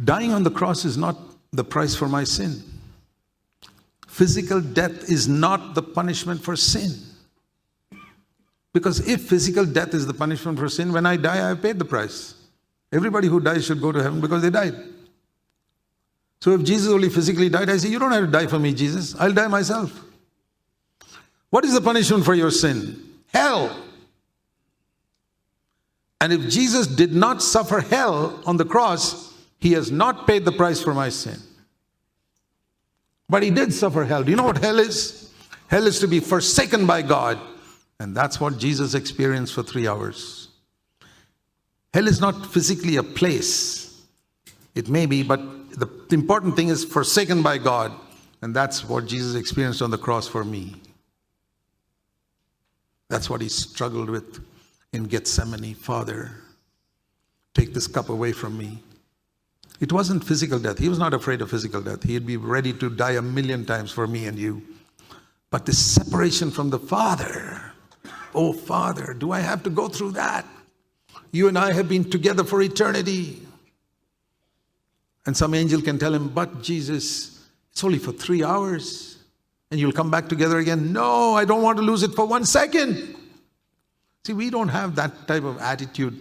Dying on the cross is not the price for my sin. Physical death is not the punishment for sin. Because if physical death is the punishment for sin, when I die, I have paid the price. Everybody who dies should go to heaven because they died. So if Jesus only physically died, I say, you don't have to die for me, Jesus. I'll die myself. What is the punishment for your sin? Hell. And if Jesus did not suffer hell on the cross, he has not paid the price for my sin. But he did suffer hell. Do you know what hell is? Hell is to be forsaken by God. And that's what Jesus experienced for 3 hours. Hell is not physically a place. It may be, but the important thing is forsaken by God. And that's what Jesus experienced on the cross for me. That's what he struggled with in Gethsemane. Father, take this cup away from me. It wasn't physical death. He was not afraid of physical death. He'd be ready to die 1,000,000 times for me and you. But this separation from the Father. Oh, Father, do I have to go through that? You and I have been together for eternity. And some angel can tell him, but Jesus, it's only for 3 hours. And you'll come back together again. No, I don't want to lose it for 1 second. See, we don't have that type of attitude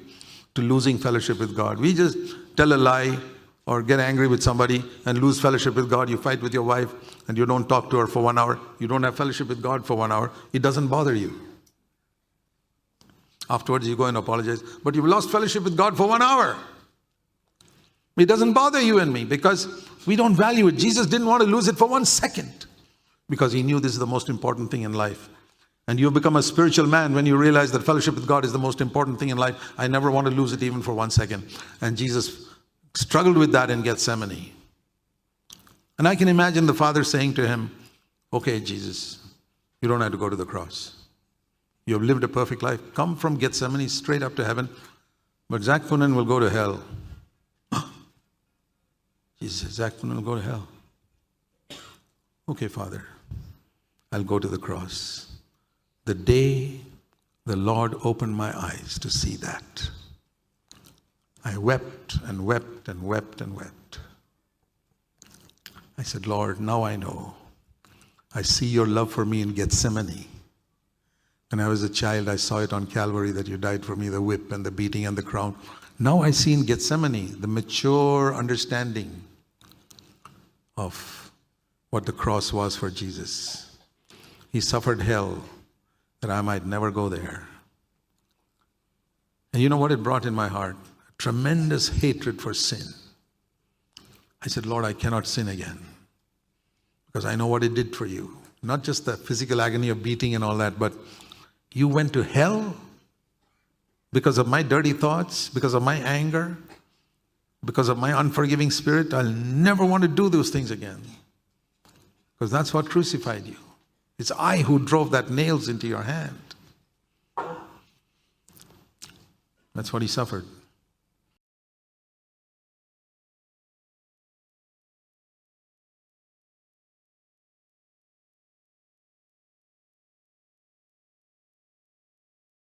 to losing fellowship with God. We just tell a lie or get angry with somebody and lose fellowship with God. You fight with your wife and you don't talk to her for 1 hour. You don't have fellowship with God for 1 hour. It doesn't bother you. Afterwards, you go and apologize. But you've lost fellowship with God for 1 hour. It doesn't bother you and me because we don't value it. Jesus didn't want to lose it for 1 second because he knew this is the most important thing in life. And you become a spiritual man when you realize that fellowship with God is the most important thing in life. I never want to lose it even for 1 second. And Jesus struggled with that in Gethsemane. And I can imagine the Father saying to him, okay, Jesus, you don't have to go to the cross. You have lived a perfect life. Come from Gethsemane straight up to heaven. But Zac Poonen will go to hell. Jesus said, Zac Poonen will go to hell. Okay, Father, I'll go to the cross. The day the Lord opened my eyes to see that, I wept and wept and wept and wept. I said, Lord, now I know. I see your love for me in Gethsemane. When I was a child, I saw it on Calvary that you died for me, the whip and the beating and the crown. Now I see in Gethsemane the mature understanding of what the cross was for Jesus. He suffered hell that I might never go there. And you know what it brought in my heart? A tremendous hatred for sin. I said, Lord, I cannot sin again because I know what it did for you. Not just the physical agony of beating and all that, but you went to hell because of my dirty thoughts, because of my anger, because of my unforgiving spirit. I'll never want to do those things again because that's what crucified you. It's I who drove that nails into your hand. That's what he suffered.